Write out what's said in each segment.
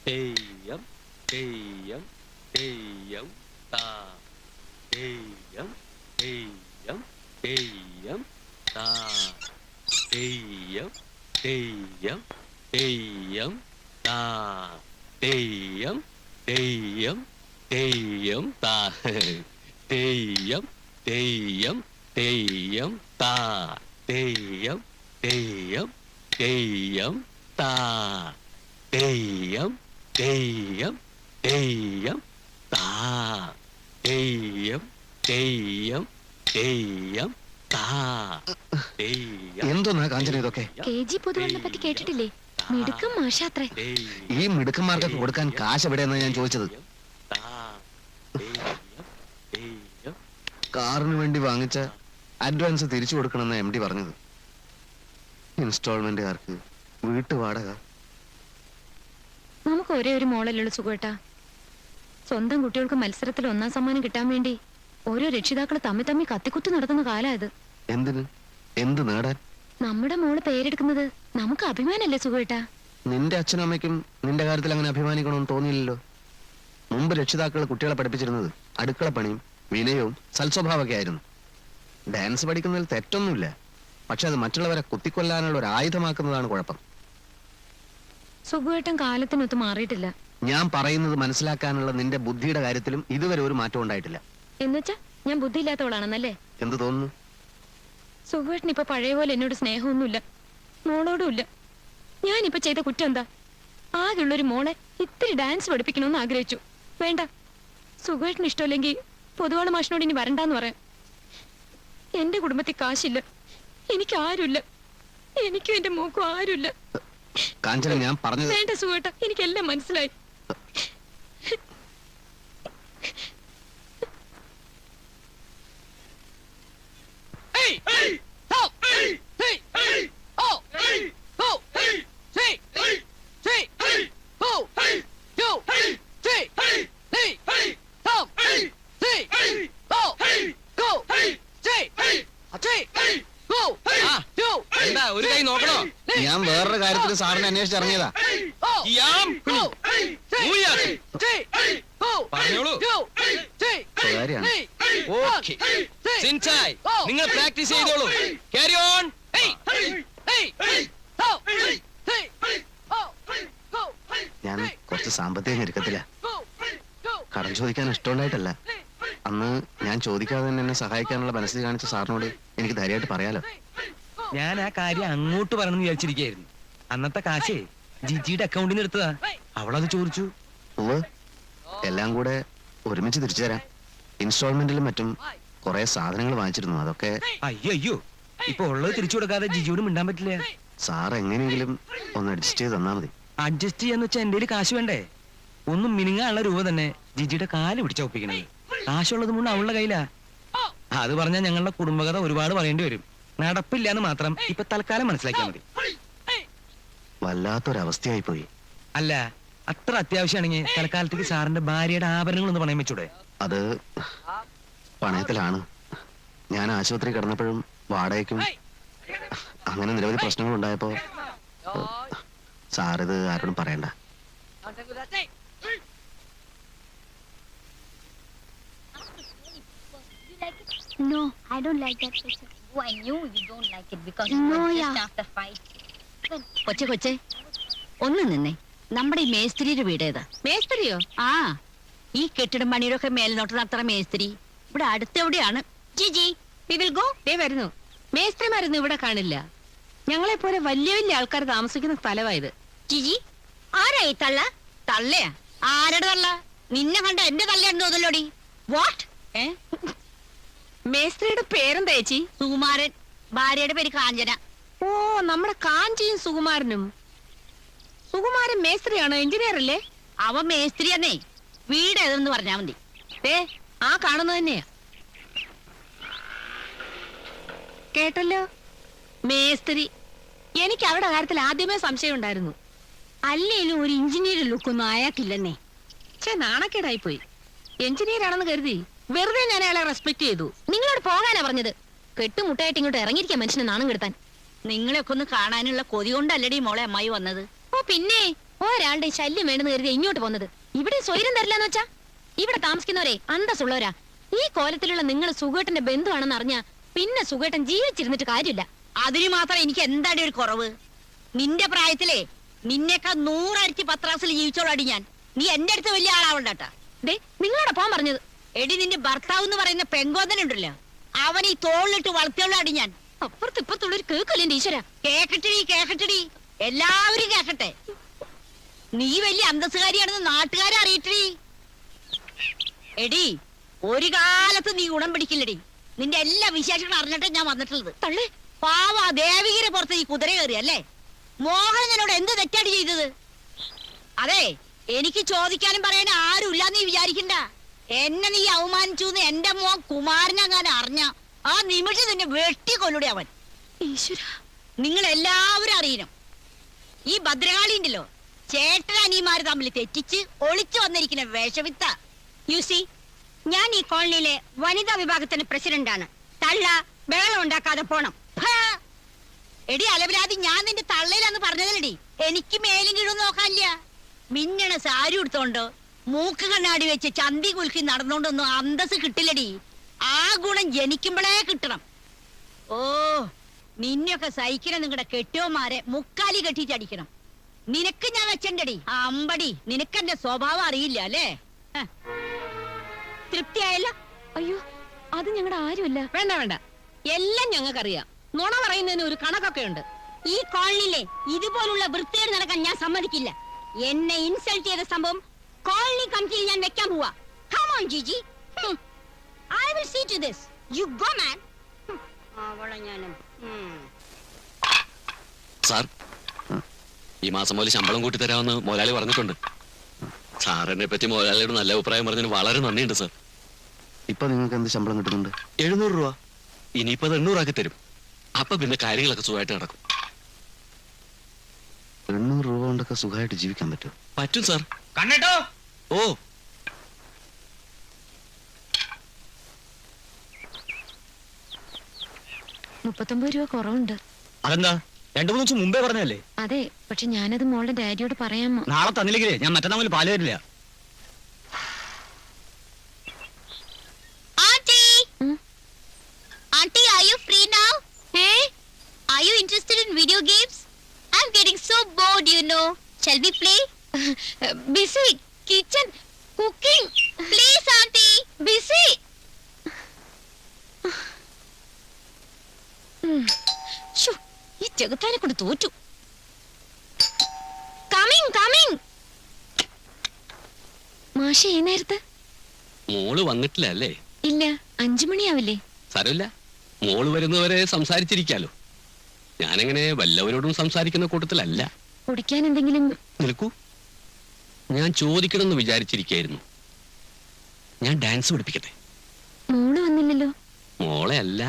തെയ്യം തെയ്യം തെയ്യം താ തെയ്യം തെയ്യം തെയ്യം താ തെയ്യം തെയ്യം തെയ്യം താ തെയ്യം തെയ്യം തെയ്യം താ തെയ്യം തെയ്യം തെയ്യം താ തെയ്യം തെയ്യം തെയ്യം താ തെയ്യം തെയ്യം തെയ്യം താ തെയ്യം തെയ്യം തെയ്യം താ തെയ്യം. എന്തോന്നാ കാഞ്ചന ഇതൊക്കെ? KG പൊതുവെളിനെ പറ്റി കേട്ടിട്ടില്ലേ? മിടുക്കം മാഷാത്രേ. ഈ മിടുക്കന്മാർക്കൊക്കെ കൊടുക്കാൻ കാശ് എവിടെയെന്നാ ഞാൻ ചോദിച്ചത്. കാറിന് വേണ്ടി വാങ്ങിച്ച അഡ്വാൻസ് തിരിച്ചു കൊടുക്കണമെന്ന് MD പറഞ്ഞത്. ഇൻസ്റ്റാൾമെന്റുകാർക്ക് വീട്ടുവാടക. നമുക്ക് ഒരേ ഒരു മോളല്ലുള്ളൂ സുഖേട്ടാ. സ്വന്തം കുട്ടികൾക്ക് മത്സരത്തിൽ 1ാം സമ്മാനം കിട്ടാൻ വേണ്ടി ഓരോ രക്ഷിതാക്കള് തമ്മി കത്തിക്കുത്തി നടത്തുന്ന കാലായത്. എന്തിന്? എന്ത് നേടാൻ? നമ്മുടെ മോള് പേരെടുക്കുന്നത് നമുക്ക് അഭിമാനല്ലേ സുഖേട്ടാ? നിന്റെ അച്ഛനും അമ്മയ്ക്കും നിന്റെ കാര്യത്തിൽ അങ്ങനെ അഭിമാനിക്കണമെന്ന് തോന്നിയില്ലല്ലോ. മുമ്പ് രക്ഷിതാക്കൾ കുട്ടികളെ പഠിപ്പിച്ചിരുന്നത് അടുക്കളപ്പണിയും വിനയവും സൽസ്വഭാവമൊക്കെ ആയിരുന്നു. ഡാൻസ് പഠിക്കുന്നതിൽ തെറ്റൊന്നുമില്ല. പക്ഷെ അത് മറ്റുള്ളവരെ കുത്തിക്കൊല്ലാനുള്ള ഒരു ആയുധമാക്കുന്നതാണ് കുഴപ്പം. സുഖേട്ടൻ കാലത്തിനൊത്ത് മാറിയിട്ടില്ല. ഞാൻ പറയുന്നത് മനസ്സിലാക്കാനുള്ള നിന്റെ ബുദ്ധിയുടെ കാര്യത്തിലും ഇതുവരെ ഒരു മാറ്റം ഉണ്ടായിട്ടില്ല. എന്നുവെച്ചാ ഞാൻ ബുദ്ധിയില്ലാത്തവളാണെന്നല്ലേ? എന്ത് തോന്നുന്നു? സുഖേട്ടൻ ഇപ്പൊ പഴയ പോലെ എന്നോട് സ്നേഹമൊന്നുമില്ല, മോളോടും ഇല്ല. ഞാനിപ്പോ ചെയ്ത കുറ്റം എന്താ? ആകെയുള്ളൊരു മോളെ ഇത്തിരി ഡാൻസ് പഠിപ്പിക്കണമെന്ന് ആഗ്രഹിച്ചു. വേണ്ട, സുഖേട്ടന് ഇഷ്ടമല്ലെങ്കിൽ പൊതുവാള് മാഷിനോട് ഇനി വരണ്ടെന്ന് പറയാം. എന്റെ കുടുംബത്തിൽ കാശില്ല, എനിക്ക് ആരുമില്ല, എനിക്കും എന്റെ മോക്കും ആരുമില്ല. കാഞ്ചന, ഞാൻ പറഞ്ഞത് വേണ്ട സുഖേട്ട, എനിക്കെല്ലാം മനസ്സിലായി. ഒരു കൈ നോക്കണോ? ഞാൻ വേറൊരു കാര്യത്തിൽ സാറിനെ അന്വേഷിച്ചിറങ്ങിയതാ. പറഞ്ഞോളൂ. നിങ്ങൾ പ്രാക്ടീസ് ചെയ്തോളൂ. Carry on. ഞാൻ കുറച്ച് സാമ്പത്തിക ഞെരുക്കത്തില്ല. കടം ചോദിക്കാൻ ഇഷ്ടമുണ്ടായിട്ടല്ല. അന്ന് ഞാൻ ചോദിക്കാതെ തന്നെ എന്നെ സഹായിക്കാനുള്ള മനസ്സിൽ കാണിച്ച സാറിനോട് എനിക്ക് ധൈര്യമായിട്ട് പറയാലോ. ഞാൻ ആ കാര്യം അങ്ങോട്ട് പറയണമെന്ന് വിചാരിച്ചിരിക്കുകയായിരുന്നു. അന്നത്തെ കാശേ ജിജിയുടെ അക്കൗണ്ടിൽ നിന്ന് എടുത്തതാ. അവളത് ചോദിച്ചു. എല്ലാം കൂടെ ഒരുമിച്ച് തിരിച്ചു തരാം. ഇൻസ്റ്റാൾമെന്റിലും മറ്റും കുറെ സാധനങ്ങൾ വാങ്ങിച്ചിരുന്നു. അതൊക്കെ അയ്യോ, ഇപ്പൊ ഉള്ളത് തിരിച്ചു കൊടുക്കാതെ ജിജിയോട് മിണ്ടാൻ പറ്റില്ല. സാർ എങ്ങനെയെങ്കിലും ഒന്ന് അഡ്ജസ്റ്റ് ചെയ്ത് തന്നാ മതി. അഡ്ജസ്റ്റ് ചെയ്യാന്ന് വെച്ചാൽ എന്റെ കാശ് വേണ്ടേ? ഒന്നും മിനിങ്ങാനുള്ള രൂപ തന്നെ ജിജിയുടെ കാല് പിടിച്ചൊപ്പിക്കണത്. കാശുള്ളത് മുന്നേ അവളുടെ കയ്യിലാ. അത് പറഞ്ഞാൽ ഞങ്ങളുടെ കുടുംബകഥ ഒരുപാട് പറയേണ്ടി വരും. നടപ്പില്ലാന്ന് മാത്രം ഇപ്പൊ തൽക്കാലം മനസ്സിലാക്കിയാൽ മതി. വല്ലാത്തൊരവസ്ഥയായി പോയി. അല്ല, അത്ര അത്യാവശ്യമാണെങ്കിൽ തൽക്കാലത്തേക്ക് സാറിന്റെ ഭാര്യയുടെ ആഭരണങ്ങൾ ഒന്ന് പണയം വെച്ചൂടെ? അത് പണയത്തിലാണ്. ഞാൻ ആശുപത്രി കിടന്നപ്പോഴും വാടകയ്ക്കും അങ്ങനെ നിരവധി പ്രശ്നങ്ങൾ ഉണ്ടായപ്പോ സാറിത് ആരോടും പറയണ്ട. No, I don't like that picture. Oh, I knew you don't like it because No, it was yeah. just after fight. കൊച്ചെ ഒന്ന് നിന്നേ. നമ്മുടെ ഈ മേസ്ത്രിയുടെ വീട് ഏതാ? മേസ്ത്രിയോ? ആ, ഈ കെട്ടിടം പണിയൊക്കെ മേൽനോട്ട് നടത്തുന്ന മേസ്ത്രി ഇവിടെ അടുത്തെവിടെയാണ്? Gigi, We will go. ദേ വരുന്നു. മേസ്ത്രിമാരൊന്നും ഇവിടെ കാണില്ല. ഞങ്ങളെ പോലെ വലിയ വലിയ ആൾക്കാർ താമസിക്കുന്ന സ്ഥലമായത്. Gigi, ആരായി തള്ള? തള്ളയാ? ആരുടെ തള്ള? നിന്നെ കണ്ട എന്റെ തള്ളയാണെന്ന് തോന്നലോടി. വാട്ട്? മേസ്ത്രിയുടെ പേരെന്താ ചേച്ചി? സുകുമാരൻ. ഭാര്യയുടെ പേര് കാഞ്ചന. ഓ, നമ്മുടെ കാഞ്ചിയും സുകുമാരനും. സുകുമാരൻ മേസ്ത്രിയാണോ? എഞ്ചിനീയർ അല്ലേ? അവൻ മേസ്ത്രിയാന്നേ. വീട് ഏതെന്ന് പറഞ്ഞാ മതി. ആ കാണുന്നത് തന്നെയാ. കേട്ടല്ലോ, മേസ്ത്രി. എനിക്ക് അവരുടെ കാര്യത്തിൽ ആദ്യമേ സംശയം ഉണ്ടായിരുന്നു. അല്ലേലും ഒരു എഞ്ചിനീയർ ലുക്കൊന്നും അയാൾക്കില്ലെന്നേ. നാണക്കേടായി പോയി. എഞ്ചിനീയർ ആണെന്ന് കരുതി വെറുതെ ഞാൻ അയാളെ റെസ്പെക്ട് ചെയ്തു. നിങ്ങളോട് പോകാനാ പറഞ്ഞത്. കെട്ടുമുട്ടായിട്ട് ഇങ്ങോട്ട് ഇറങ്ങിയിരിക്കാൻ മനുഷ്യനെ നാണം കെടുത്താൻ. നിങ്ങളെയൊക്കെ ഒന്ന് കാണാനുള്ള കൊതി കൊണ്ടല്ലടി മോളെ അമ്മായി വന്നത്. ഓ പിന്നെ, ഒരാളുടെ ശല്യം വേണമെന്ന് കരുതി ഇങ്ങോട്ട് പോകുന്നത്. ഇവിടെ സ്വൈരം തരില്ലാന്ന് വെച്ചാ? ഇവിടെ താമസിക്കുന്നവരെ അന്തസ്സുള്ളവരാ. ഈ കോലത്തിലുള്ള നിങ്ങൾ സുഖേട്ടന്റെ ബന്ധുവാണെന്ന് അറിഞ്ഞാ പിന്നെ സുഖേട്ടൻ ജീവിച്ചിരുന്നിട്ട് കാര്യമില്ല. അതിന് മാത്രം എനിക്ക് എന്താടി ഒരു കുറവ്? നിന്റെ പ്രായത്തിലേ നിന്നെക്കാ 100 ഇരട്ടി പത്രാസിൽ ജീവിച്ചോളാടി ഞാൻ. നീ എന്റെ അടുത്ത് വലിയ ആളാവണ്ടാട്ടാ. ദേ നിങ്ങളോടാ പോകാൻ പറഞ്ഞത്. എടി നിന്റെ ഭർത്താവ് എന്ന് പറയുന്ന പെങ്കോതനുണ്ടല്ലോ, അവൻ ഈ തോളിലിട്ട് വളർത്തിയോളാടി ഞാൻ. അപ്പുറത്ത് ഇപ്പുറത്തുള്ളൊരു കേക്കല്ലേ എന്റെ ഈശ്വര. കേക്കട്ടടി, എല്ലാവരും കേക്കട്ടെ. നീ വലിയ അന്തസ്സുകാരിയാണെന്ന് നാട്ടുകാരെ അറിയിട്ടടി. എടി ഒരു കാലത്ത് നീ ഗുണം പിടിക്കില്ലടി. നിന്റെ എല്ലാ വിശേഷങ്ങളും അറിഞ്ഞിട്ടേ ഞാൻ വന്നിട്ടുള്ളത്. തള്ളേ, പാവ ദേവികരെ പുറത്ത് ഈ കുതിര കയറി അല്ലേ? മോഹൻ എന്നോട് എന്ത് തെറ്റാടി ചെയ്തത്? അതെ, എനിക്ക് ചോദിക്കാനും പറയാനും ആരും ഇല്ലാന്ന് നീ വിചാരിക്കണ്ട. എന്നെ നീ അവമാനിച്ചു എന്ന് എന്റെ മോൻ കുമാരനങ്ങാൻ അറിഞ്ഞ ആ നിമിഷം നിന്നെ വെട്ടിക്കൊല്ലൂടെ അവൻ. ഈശ്വര, നിങ്ങൾ എല്ലാവരും അറിയണം, ഈ ഭദ്രകാളി ഉണ്ടല്ലോ, ചേട്ടനനിയന്മാര് തമ്മിൽ തെറ്റിച്ച് ഒളിച്ചു വന്നിരിക്കുന്ന വേഷവിത്ത. യുസി, ഞാൻ ഈ കോളനിയിലെ വനിതാ വിഭാഗത്തിന്റെ പ്രസിഡന്റാണ്. തള്ള ബഹളം ഉണ്ടാക്കാതെ പോണം. എടി അലവിലാതി, ഞാൻ നിന്റെ തള്ളയിലാന്ന് പറഞ്ഞതല്ലടി. എനിക്ക് മേലും കീഴും നോക്കാനില്ല. മിന്നണ സാരി എടുത്തോണ്ട് മൂക്ക് കണ്ണാടി വെച്ച് ചന്തി കുലുക്കി നടന്നോണ്ടൊന്നും അന്തസ് കിട്ടില്ലടി. ആ ഗുണം ജനിക്കുമ്പോഴേ കിട്ടണം. ഓ, നിന്നൊക്കെ സഹിക്കണം നിങ്ങളുടെ കെട്ടിയോമാരെ മുക്കാലി കെട്ടിച്ചടിക്കണം. നിനക്ക് ഞാൻ വെച്ചണ്ടടി അമ്പടി. നിനക്കെന്റെ സ്വഭാവം അറിയില്ല അല്ലേ? തൃപ്തിയായല്ല? അയ്യോ, അത് ഞങ്ങളുടെ ആരുമല്ല. വേണ്ട, എല്ലാം ഞങ്ങൾക്കറിയാം. നുണ പറയുന്നതിന് ഒരു കണക്കൊക്കെ ഉണ്ട്. ഈ കോളനിയിലെ ഇതുപോലുള്ള വൃത്തികേട് നടക്കാൻ ഞാൻ സമ്മതിക്കില്ല. എന്നെ ഇൻസൾട്ട് ചെയ്ത സംഭവം കോളനി കമ്മിറ്റിയിൽ ഞാൻ വെക്കാൻ പോവാ. Come on, Gigi. I will see to this. You go, man. അവളെ ഞാനും. സാർ, ഈ മാസം മുതൽ ശമ്പളം കൂട്ടി തരാമെന്ന് മുതലാളി പറഞ്ഞിട്ടുണ്ട്. സാറിനെ പറ്റി മുതലാളിയോട് നല്ല അഭിപ്രായം പറഞ്ഞതിന് വളരെ നന്ദിയുണ്ട് സാർ. ഇപ്പൊ നിങ്ങൾക്ക് എന്ത് ശമ്പളം കിട്ടുന്നുണ്ട്? 700 രൂപ. ഇനിയിപ്പോ 800 ആക്കി തരും. അപ്പൊ പിന്നെ കാര്യങ്ങളൊക്കെ സുഖമായിട്ട് നടക്കും. 800 രൂപ കൊണ്ടൊക്കെ സുഖമായിട്ട് ജീവിക്കാൻ പറ്റുമോ? പറ്റും സാർ. കണ്ണേട്ടോ, ഓ, രൂപ കുറവുണ്ട്. അതെന്താ? 2-3 ദിവസം മുമ്പേ പറഞ്ഞല്ലേ? അതെ, പക്ഷെ ഞാനത് മോളുടെ ഡാഡിയോട് പറയാമോ? നാളെ തന്നില്ലെങ്കിലേ ഞാൻ മറ്റന്നാൾ മുതൽ പാല് തരില്ല. Auntie, are you free now? Hey? Are you interested in video games? I'm getting so bored, you know. Shall we play? Busy, kitchen, cooking. Please, Auntie. Busy. ഈ ചെകുത്താനെ കൊണ്ട് തോറ്റു. കമ്മിങ്. മാഷെ, ഈ നേരത്ത്? മോള് വന്നിട്ടില്ല അല്ലേ? ഇല്ല, 5 മണിയാവില്ലേ? സാരമില്ല, മോള് വരുന്നവരെ സംസാരിച്ചിരിക്കാലോ. ഞാനങ്ങനെ വല്ലവരോടും സംസാരിക്കുന്ന കൂട്ടത്തിലല്ല. കുടിക്കാൻ എന്തെങ്കിലും? നിൽക്കൂ, ഞാൻ ചോദിക്കണമെന്ന് വിചാരിച്ചിരിക്കായിരുന്നു. ഞാൻ ഡാൻസ് പഠിപ്പിക്കട്ടെ? മോള് വന്നില്ലല്ലോ. മോളെ അല്ല,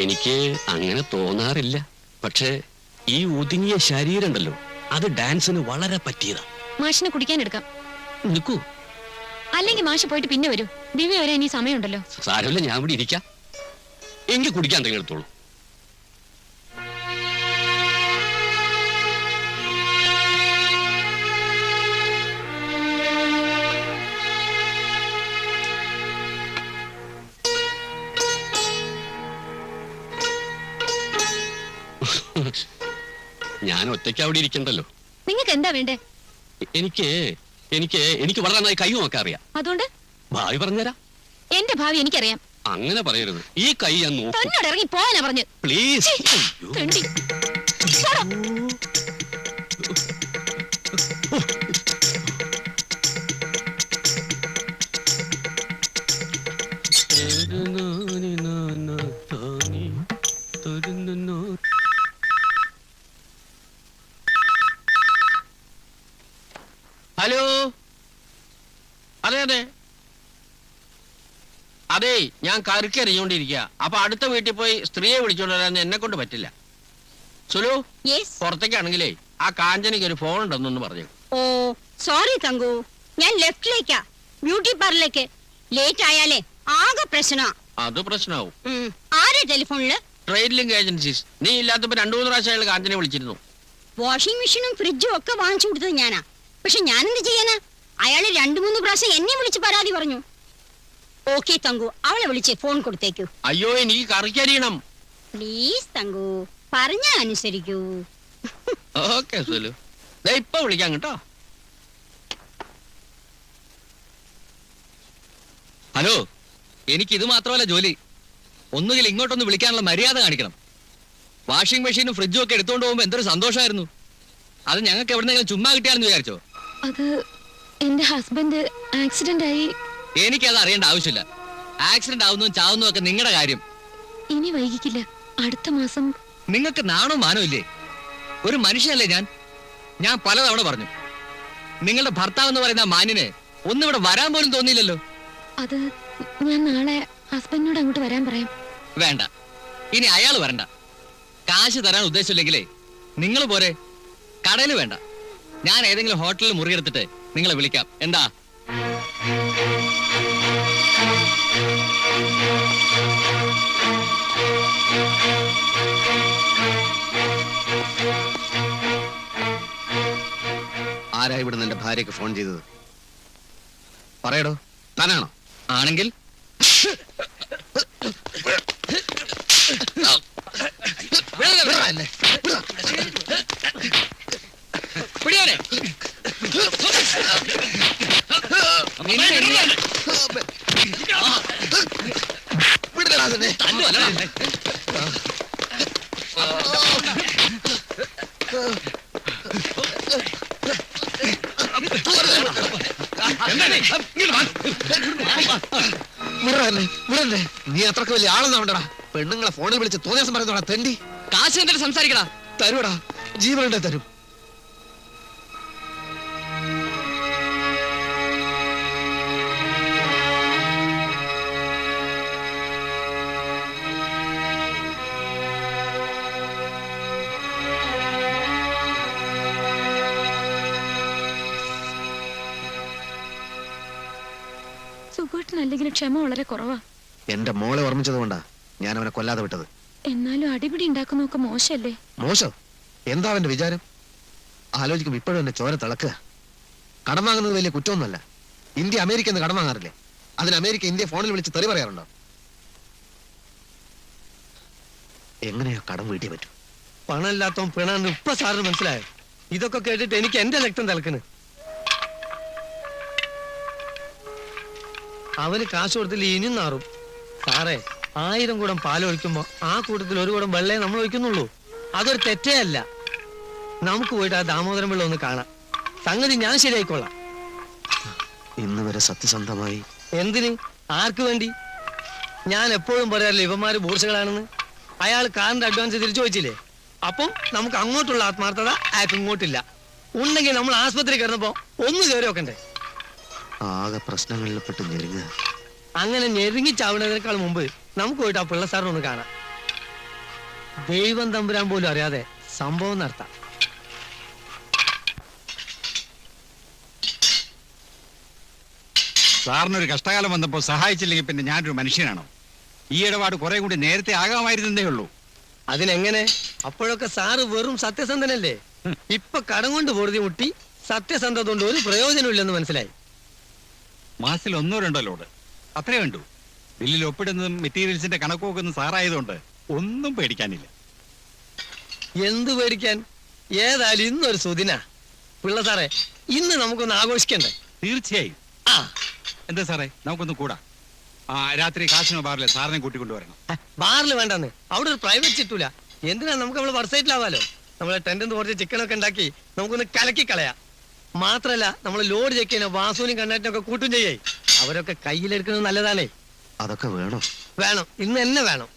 എനിക്ക് അങ്ങനെ തോന്നാറില്ല. പക്ഷേ ഈ ഒതുങ്ങിയ ശരീരം ഉണ്ടല്ലോ, അത് ഡാൻസിന് വളരെ പറ്റിയതാ. മാഷിനെ കുടിക്കാൻ എടുക്കാം. നിൽക്കൂ. അല്ലെങ്കിൽ മാഷ് പോയിട്ട് പിന്നെ വരൂ. ദിവ്യ വരെ ഇനി സമയമുണ്ടല്ലോ. സാരമില്ല, ഞാൻ ഇവിടെ ഇരിക്കാം. എനിക്ക് കുടിക്കാൻ എന്തെങ്കിലും എടുത്തോളൂ. ഞാൻ ഒറ്റയ്ക്ക് അവിടെ ഇരിക്കണ്ടല്ലോ. നിങ്ങൾക്ക് എന്താ വേണ്ടേ? എനിക്ക് എനിക്ക് എനിക്ക് വളരെ നന്നായി കൈ നോക്കാൻ അറിയാം. അതുകൊണ്ട് ഭാവി പറഞ്ഞുതരാം. എന്റെ ഭാവി എനിക്കറിയാം. അങ്ങനെ പറയരുത്. ഈ കൈ ഞാൻ നോക്കും. തന്നോട് ഇറങ്ങി പോവാനാ പറഞ്ഞു. പ്ലീസ്. തെണ്ടി. ഹലോ, അതെ, ഞാൻ കറുക്കറിഞ്ഞോണ്ടിരിക്കുക. അപ്പൊ അടുത്ത വീട്ടിൽ പോയി സ്ത്രീയെ വിളിച്ചോണ്ട് വരാൻ എന്നെ കൊണ്ട് പറ്റില്ല. സുലു, പുറത്തേക്കാണെങ്കിലേ ആ കാഞ്ചനയ്ക്ക് ഒരു ഫോൺ ഉണ്ടെന്നൊന്ന് പറഞ്ഞു. ഓ, സോറി തങ്കു, ഞാൻ ലെഫ്റ്റിലേക്കാ, ബ്യൂട്ടി പാർലറിലേക്ക്. ലേറ്റ് ആയാലേ ആകെ പ്രശ്ന. അത് പ്രശ്നമാവും. ആരെ ടെലിഫോണില്? Trade link agencies. നീ ഇല്ലാത്തപ്പോ 2-3 പ്രാവശ്യം അയാൾ കാഞ്ചനെ വിളിച്ചിരുന്നു. വാഷിംഗ് മെഷീനും ഫ്രിഡ്ജും ഒക്കെ വാങ്ങിച്ചു കൊടുത്തത് ഞാനാ. പക്ഷെ ഞാനെന്ത് ചെയ്യാനാ? അയാള് 2-3 പ്രാവശ്യം എന്നെ വിളിച്ച് പരാതി പറഞ്ഞു. ഓക്കെ തങ്കു, അവളെ വിളിച്ച് ഫോൺ കൊടുത്തേക്കൂ. അയ്യോ എനിക്ക് കറിക്കരിയണം. പ്ലീസ് തങ്കു, പറഞ്ഞ അനുസരിക്കൂ. ഓക്കെ സുലു, ദേ ഇപ്പൊ വിളിക്കാം കേട്ടോ. ഹലോ, എനിക്ക് ഇത് മാത്രമല്ല ജോലി. ഒന്നുകിൽ ഇങ്ങോട്ടൊന്ന് വിളിക്കാനുള്ള മര്യാദ കാണിക്കണം. വാഷിംഗ് മെഷീനും ഫ്രിഡ്ജും ഒക്കെ എടുത്തുകൊണ്ട് പോകുമ്പോ എന്തൊരു സന്തോഷമായിരുന്നു. അത് ഞങ്ങൾക്ക് എവിടെന്നെങ്കിലും ചുമ്മാ കിട്ടിയാലെന്ന് വിചാരിച്ചോ? അത് എന്റെ ഹസ്ബൻഡ് ആക്സിഡന്റ് ആയി. എനിക്കത് അറിയേണ്ട ആവശ്യമില്ല. ആക്സിഡന്റ് ആവുന്നതും ചാവുന്നതും ഒക്കെ നിങ്ങളുടെ കാര്യം. ഇനി വൈകിക്കില്ല, അടുത്ത മാസം. നിങ്ങൾക്ക് നാണോ മാനോ ഇല്ലേ? ഒരു മനുഷ്യനല്ലേ ഞാൻ. ഞാൻ പലതവണ പറഞ്ഞു, നിങ്ങളുടെ ഭർത്താവ് എന്ന് പറയുന്ന മാന്യന് ഒന്നിവിടെ വരാൻ പോലും തോന്നിയില്ലല്ലോ. അത് ഞാൻ നാളെ ഹസ്ബൻഡിനോട് അങ്ങോട്ട് വരാൻ പറയാം. വേണ്ട, ഇനി അയാൾ വരണ്ട. കാശ് തരാൻ ഉദ്ദേശമില്ലെങ്കിലേ നിങ്ങൾ പോരെ. കടയിൽ വേണ്ട, ഞാൻ ഏതെങ്കിലും ഹോട്ടലിൽ മുറിയെടുത്തിട്ട് നിങ്ങളെ വിളിക്കാം. എന്താ? ആരാ ഇവിടുന്ന് എന്റെ ഭാര്യക്ക് ഫോൺ ചെയ്തത്? പറയടോ, താനാണോ? ആണെങ്കിൽ പിടിയോനെ. വിടില്ലടാ അതിനെ. വിടല്ലേ, നീ അത്രക്ക് വലിയ ആളെന്നാവണ്ടടാ. പെണ്ണുങ്ങളെ ഫോണിൽ വിളിച്ച് തോന്നിയ ദിവസം പറയുന്നോടാ തെണ്ടി. കാശ് എന്തിട്ട് സംസാരിക്കടാ? തരൂടാ, ജീവനുണ്ടെ തരും. സുഖേട്ടനല്ലെങ്കിൽ ക്ഷമ വളരെ കുറവാ. എന്റെ മോളെ ഓർമ്മിച്ചത് കൊണ്ടാ ഞാൻ അവനെ കൊല്ലാതെ വിട്ടത്. എന്നാലും അടിപിടി ഉണ്ടാക്കുന്നൊക്കെ മോശല്ലേ? മോശം? എന്താ അവന്റെ വിചാരം? ആലോചിക്കും ഇപ്പോഴും എന്നെ ചോര തിളക്കുക. കടം വാങ്ങുന്നത് വലിയ കുറ്റമൊന്നുമല്ല. ഇന്ത്യ അമേരിക്ക എന്ന് കടം വാങ്ങാറില്ലേ? അതിന് അമേരിക്ക ഇന്ത്യ ഫോണിൽ വിളിച്ച് തെറി പറയാറുണ്ടോ? എങ്ങനെയോ കടം വീട്ടിൽ പറ്റും. പണമില്ലാത്തവൻ പിണാന്ന് ഇപ്പൊ സാറിന് മനസ്സിലായോ? ഇതൊക്കെ കേട്ടിട്ട് എനിക്ക് എന്റെ രക്തം തിളക്കണ്. അവന് കാശ് കൊടുത്തില്ല, ഇനിയും നാറും. സാറേ, 1000 കുടം പാലൊഴിക്കുമ്പോ ആ കൂട്ടത്തിൽ ഒരു കുടം വെള്ളേ നമ്മൾ ഒഴിക്കുന്നുള്ളൂ. അതൊരു തെറ്റേ അല്ല. നമുക്ക് പോയിട്ട് ആ ദാമോദരൻ പിള്ള ഒന്ന് കാണാം. സംഗതി ഞാൻ ശരിയായിക്കൊള്ളാം. ഇന്ന് വരെ സത്യസന്ധമായി. എന്തിന്? ആർക്ക് വേണ്ടി? ഞാൻ എപ്പോഴും പറയാറില്ല ഇവന്മാര് ബൂർഷകളാണെന്ന്. അയാൾ കാറിന്റെ അഡ്വാൻസ് തിരിച്ചു വെച്ചില്ലേ? അപ്പം നമുക്ക് അങ്ങോട്ടുള്ള ആത്മാർത്ഥത അയാൾക്ക് ഇങ്ങോട്ടില്ല. ഉണ്ടെങ്കിൽ നമ്മൾ ആസ്പത്രി കയറുന്നപ്പോ ഒന്ന് കയറി വെക്കണ്ടേ? ആകെ പ്രശ്നങ്ങളിൽ പെട്ട് ഞെരുങ്ങുക. അങ്ങനെ ഞെരുങ്ങി ചാവുന്നതിനേക്കാൾ മുമ്പ് നമുക്ക് പോയിട്ട് ആ പിള്ള സാറിനെ ഒന്ന് കാണാം. ദൈവം തമ്പുരാൻ പോലും അറിയാതെ സംഭവം നടത്താം. സാറിനൊരു കഷ്ടകാലം വന്നപ്പോൾ സഹായിച്ചില്ലെങ്കിൽ പിന്നെ ഞാനൊരു മനുഷ്യനാണോ? ഈ ഇടപാട് കുറെ കൂടി നേരത്തെ ആകാമായിരുന്നേ ഉള്ളൂ. അതിനെങ്ങനെ? അപ്പോഴൊക്കെ സാറ് വെറും സത്യസന്ധനല്ലേ? ഇപ്പൊ കടം കൊണ്ട് പൊറുതി മുട്ടി സത്യസന്ധത കൊണ്ട് ഒരു പ്രയോജനമില്ലെന്ന് മനസ്സിലായി. മാസത്തിൽ 1-2 ലോഡ് അത്രേ വേണ്ടു. ബില്ലിൽ ഒപ്പിടുന്നതും മെറ്റീരിയൽസിന്റെ കണക്കുവെക്കുന്നതും സാറായതുകൊണ്ട് ഒന്നും പേടിക്കാനില്ല. എന്ത് പേടിക്കാൻ? ഏതായാലും ഇന്നൊരു സുദിന. പിള്ള സാറേ, ഇന്ന് നമുക്കൊന്ന് ആഘോഷിക്കണ്ടേ? തീർച്ചയായും. ആ, എന്താ സാറേ, നമുക്കൊന്ന് കൂടാ. രാത്രി കാശിനോ ബാറിലെ സാറിനെ കൂട്ടിക്കൊണ്ടുവരണം. ബാറിൽ വേണ്ടെന്ന്, അവിടെ ഒരു പ്രൈവറ്റ് ചിറ്റൂല. എന്തിനാ? നമുക്ക് നമ്മള് വർസൈറ്റിലാവാലോ. നമ്മളെ ടെന്റിന്ന് കുറച്ച് ചിക്കനൊക്കെ ഉണ്ടാക്കി നമുക്കൊന്ന് കലക്കി കളയാം. മാത്രല്ല, നമ്മൾ ലോഡ് ചെക്ക് ചെയ്യുന്ന വാസൂനും കണ്ണാറ്റിനൊക്കെ കൂട്ടും ചെയ്യേ. അവരൊക്കെ കയ്യിലെടുക്കുന്നത് നല്ലതാണേ. അതൊക്കെ വേണോ? വേണം, ഇന്ന് തന്നെ വേണം.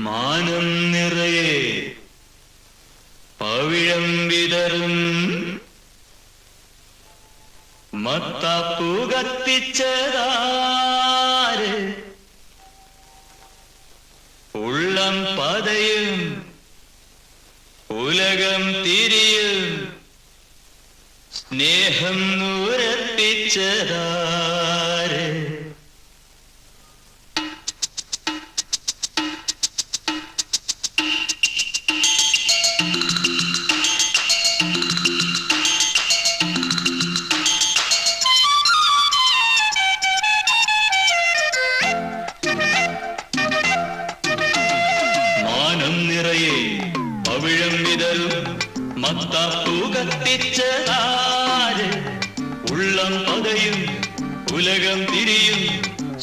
മാനം നിറയെ പവിഴം വിതറും ഉറപ്പിച്ചതാര് ഉള്ളം പതയും ഉലകം തിരിയും സ്നേഹം ഉറപ്പിച്ചതാര് പവിഴം വിതറും മത്താപ്പൂ കത്തിച്ചതാര് ഉള്ളം പതയും ഉലകം തിരിയും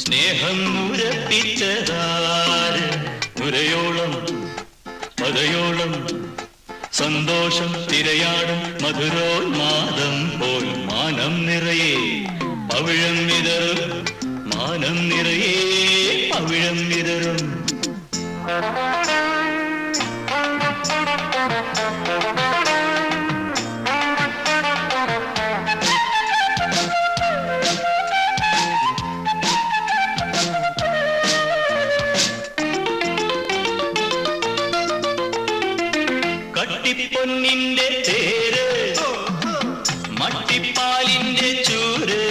സ്നേഹം ഉറപ്പിച്ചതാര് നുരയോളം പതയോളം സന്തോഷം തിരയാടും മധുരോന്മാദം പോൽ മാനം നിറയെ പവിഴം വിതറും മാനം നിറയെ പവിഴം വിതറും കട്ടിപ്പൊന്നിന്റെ തേര് മട്ടിപ്പാലിന്റെ ചൂര്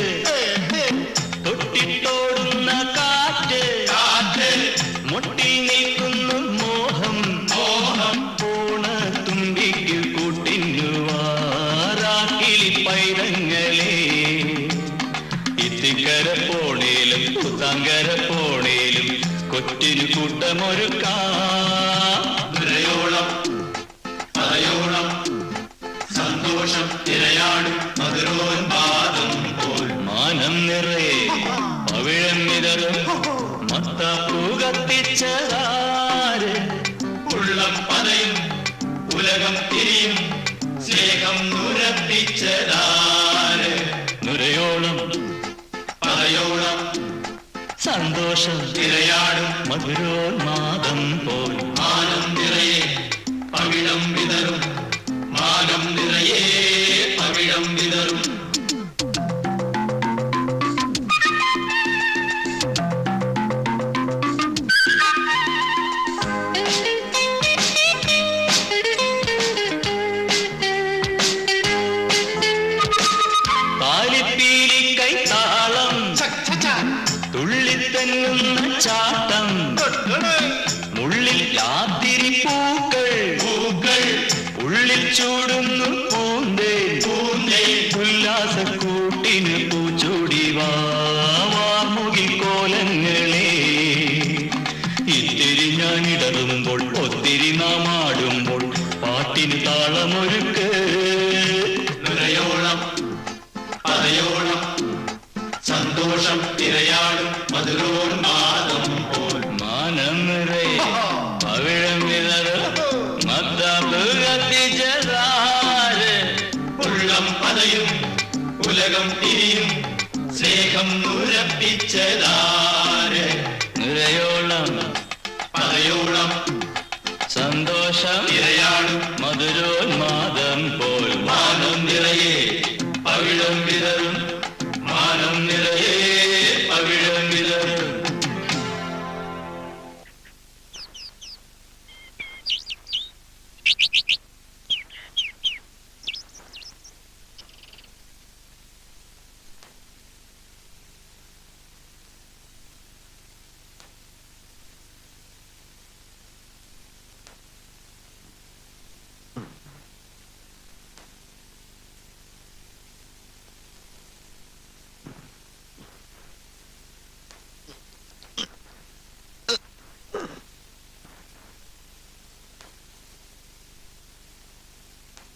തൊട്ടിട്ടോടുന്ന കാറ്റ് മുട്ടിൽ നിൽക്കുന്നു മോഹം പൂണ തുമ്പിക്ക് കൂട്ടിന്നുവാറാക്കിളി പൈതങ്ങളെ ഇത്തിക്കര പോണേലും പുത്താങ്കര പോണേലും കൊറ്റിനു കൂട്ടമൊരുക്കായോളം പതയോളം സന്തോഷം തിരയാടും മധുരോന്മാദം പോൽ മാനം നിറയെ പവിഴം വിതറും മത്താപ്പൂ കത്തിച്ചതാര് ഉള്ളം പതയും ഉലകം തിരിയും സ്നേഹം ഉറപ്പിച്ചതാര് നുരയോളം പതയോളം സന്തോഷം തിരയാടും മധുരോന്മാദം പോൽ മാനം നിറയെ പവിഴം വിതറും മാനം നിറയെ പവിഴം വിതറും താലിപ്പീലി കൈത്താളം തുള്ളിത്തന്നുന്ന ചാട്ടം മുള്ളിൽ രാത്രി പൂക്കൾ ഉള്ളിൽ ചൂടുന്നു പൂന്തേ ഉല്ലാസക്കൂട്ടിന് പൂച്ചൂടി വാമുകിൽ കോലങ്ങളെ ഇത്തിരി ഞാനിടറുമ്പോൾ ഒത്തിരി നാം ആടുമ്പോൾ പാട്ടിന് താളമൊരുക്ക് നുരയോളം പതയോളം സന്തോഷം തിരയാടും മധുരോന്മാദം പോൽ മാനം നിറയെ പവിഴം വിതറും മത്താപ്പൂ കത്തിച്ചതാര് ഉള്ളം പതയും ഉലകം തിരിയും സ്നേഹം ഉറപ്പിച്ചതാര് നുരയോളം പതയോളം സന്തോഷം തിരയാടും മധുരോന്മാദം പോൽ മാനം നിറയെ പവിഴം വിതറും മാനം നിറയെ പവിഴം വിതറും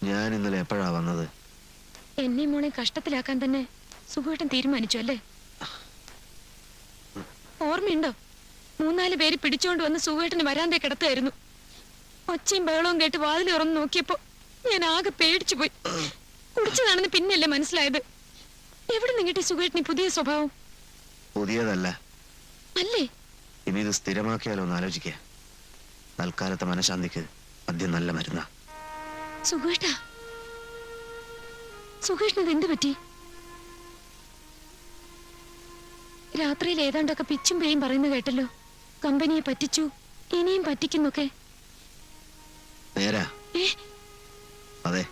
ഞാൻ ഇന്നലെ എപ്പോഴാ വന്നത്? എന്നെ മോളെ കഷ്ടത്തിലാക്കാൻ തന്നെ സുഖേട്ടൻ തീരുമാനിച്ചു അല്ലേ? ഓർമ്മയുണ്ടോ? 3-4 പേര് പിടിച്ചോണ്ട് വന്ന് സുഖേട്ടന് വരാന്തേ കിടത്തായിരുന്നു. ഒച്ചയും ബഹളവും കേട്ട് വാതിൽ തുറന്ന് നോക്കിയപ്പോ ഞാൻ ആകെ പേടിച്ചു പോയി. കുടിച്ചതാണെന്ന് പിന്നല്ലേ മനസ്സിലായത്. എവിടെ നിങ്ങട്ടെ സുഖേട്ടന് പുതിയ സ്വഭാവം? പുതിയതല്ല അല്ലേ? ഇനി ഇത് സ്ഥിരമാക്കിയാലോ എന്ന് ആലോചിക്കുക. തൽക്കാലത്തെ മനഃശാന്തിക്ക് മദ്യം നല്ല മരുന്നാ. സുഖേട്ടാ, സുഖേട്ടനത് എന്ത് പറ്റി? രാത്രിയിൽ ഏതാണ്ടൊക്കെ പിച്ചും പേയും പറയുന്ന കേട്ടല്ലോ. കമ്പനിയെ പറ്റിച്ചു, ഇനിയും പറ്റിക്കുന്നൊക്കെ. നേരാ. ഏ? അതെ,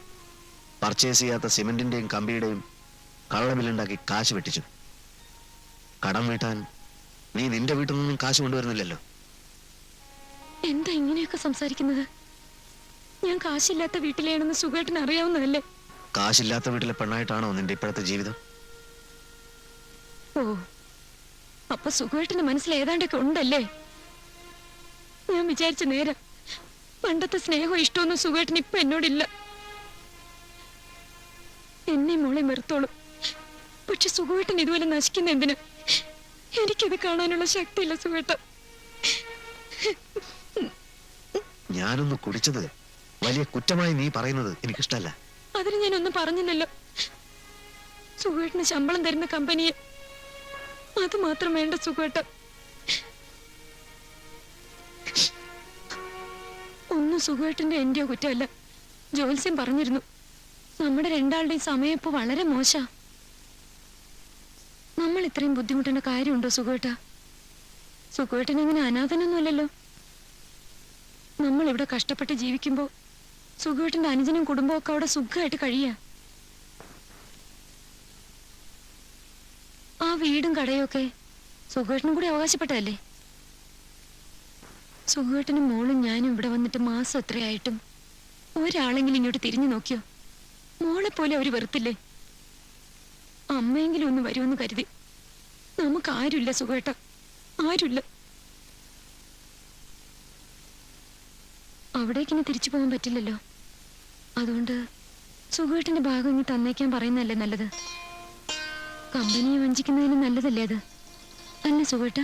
പർച്ചേസ് ചെയ്യാത്ത സിമെന്റിന്റെയും കമ്പിയുടെയും കള്ളബില്ലുണ്ടാക്കി കാശ് വെട്ടിച്ചു. കടം വീട്ടാൻ നീ നിന്റെ വീട്ടിൽ നിന്നും കാശ് കൊണ്ടുവരുന്നില്ലല്ലോ. എന്താ ഇങ്ങനെയൊക്കെ സംസാരിക്കുന്നത്? ഞാൻ കാശില്ലാത്ത വീട്ടിലെയാണെന്ന് സുഖേട്ടന് അറിയാവുന്നതല്ലേ? കാശില്ലാത്ത വീട്ടിലെ പെണ്ണായിട്ടാണോ നിന്റെ ഇപ്പോഴത്തെ ജീവിതം? ഓ, അപ്പൊ സുഖേട്ടന്റെ മനസ്സിൽ ഏതാണ്ടൊക്കെ ഉണ്ടല്ലേ? ഞാൻ വിചാരിച്ച നേരം. പണ്ടത്തെ സ്നേഹവും ഇഷ്ടമൊന്നും സുഖേട്ടന് ഇപ്പൊ എന്നോടില്ല. എന്നെ മോളെ വെറുത്തോളും. പക്ഷെ സുഖേട്ടൻ ഇതുപോലെ നശിക്കുന്ന എന്തിന്? എനിക്കത് കാണാനുള്ള ശക്തിയില്ല സുഖേട്ടൻ. ഞാനൊന്ന് കുടിച്ചത് വലിയ കുറ്റമായി നീ പറയുന്നത് എനിക്കിഷ്ടല്ല. അതിന് ഞാനൊന്നും പറഞ്ഞില്ലല്ലോ. സുഖേട്ടന് ശമ്പളം തരുന്ന കമ്പനിയെ അത് മാത്രം വേണ്ട സുഖേട്ടൻ. ഒന്നും സുഖേട്ടന്റെ എന്റെയോ കുറ്റമല്ല. ജോത്സ്യം പറഞ്ഞിരുന്നു, നമ്മുടെ രണ്ടാളുടെയും സമയം ഇപ്പൊ വളരെ മോശ. നമ്മൾ ഇത്രയും ബുദ്ധിമുട്ടേണ്ട കാര്യമുണ്ടോ സുഖേട്ട? സുഖേട്ടൻ അങ്ങനെ അനാഥനൊന്നുമല്ലല്ലോ. നമ്മൾ ഇവിടെ കഷ്ടപ്പെട്ട് ജീവിക്കുമ്പോ സുഖേട്ടന്റെ അനുജനും കുടുംബവും ഒക്കെ അവിടെ സുഖമായിട്ട് കഴിയാ. ആ വീടും കടയും ഒക്കെ സുഖേട്ടനും കൂടി അവകാശപ്പെട്ടതല്ലേ? സുഖേട്ടനും മോളും ഞാനും ഇവിടെ വന്നിട്ട് മാസം എത്രയായിട്ടും ഒരാളെങ്കിലും ഇങ്ങോട്ട് തിരിഞ്ഞു നോക്കിയോ? മോളെ പോലെ അവര് വെറുത്തില്ലേ? അമ്മയെങ്കിലും ഒന്ന് വരുമെന്ന് കരുതി. നമുക്ക് ആരുമില്ല സുഖേട്ട, ആരുമില്ല. അവിടേക്കിനി തിരിച്ചു പോകാൻ പറ്റില്ലല്ലോ. അതുകൊണ്ട് സുഖേട്ടന്റെ ഭാഗം ഇനി തന്നേക്കാൻ പറയുന്നതല്ലേ നല്ലത്. കമ്പനിയെ വഞ്ചിക്കുന്നതിന് നല്ലതല്ലേ അത്? അല്ല സുഖേട്ട?